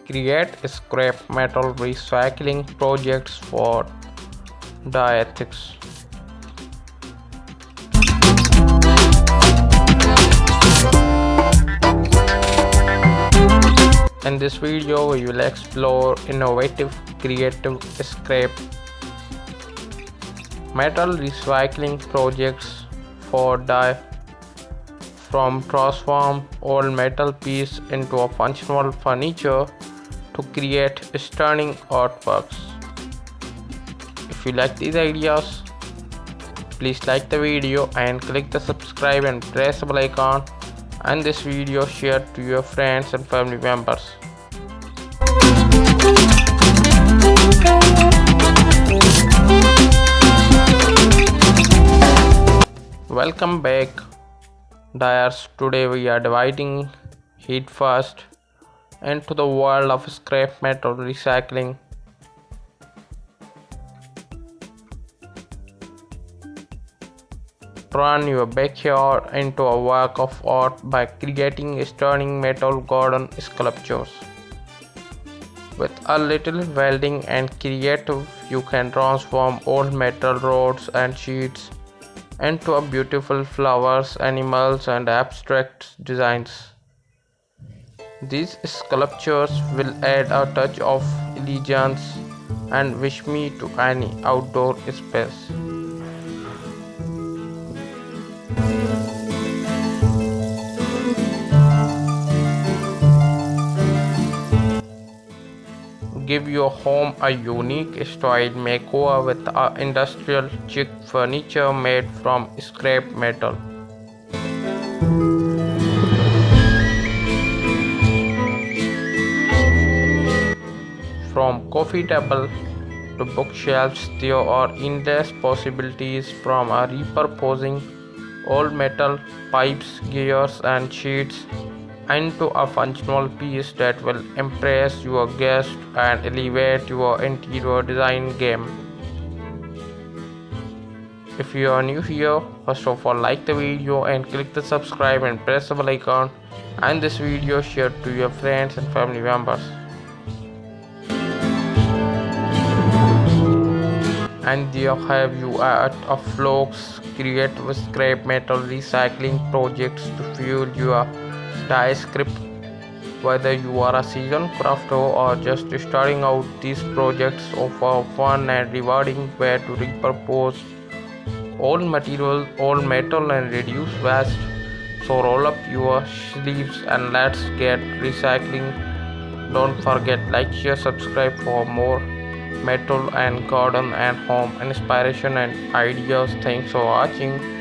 Create scrap metal recycling projects for ethics. In this video, we will explore innovative, creative scrap metal recycling projects for from transform old metal piece into a functional furniture to create stunning artworks. If you like these ideas, please like the video and click the subscribe and press the bell icon, and this video share to your friends and family members. Welcome back, dyers. Today we are dividing heat first into the world of scrap metal recycling. Turn your backyard into a work of art by creating stunning metal garden sculptures. With a little welding and creative, you can transform old metal rods and sheets into a beautiful flowers, animals, and abstract designs. These sculptures will add a touch of elegance and wish me to any outdoor space. Give your home a unique style makeover with industrial chic furniture made from scrap metal. From coffee table to bookshelves, there are endless possibilities from repurposing old metal pipes, gears, and sheets into a functional piece that will impress your guests and elevate your interior design game. If you are new here, first of all, like the video and click the subscribe and press the bell icon, and this video share to your friends and family members. And there have you at a Flux creative scrap metal recycling projects to fuel your script. Whether you are a seasoned crafter or just starting out, these projects offer fun and rewarding way to repurpose old material, old metal, and reduce waste. So roll up your sleeves and let's get recycling. Don't forget like, share, subscribe for more metal and garden and home inspiration and ideas. Thanks for watching.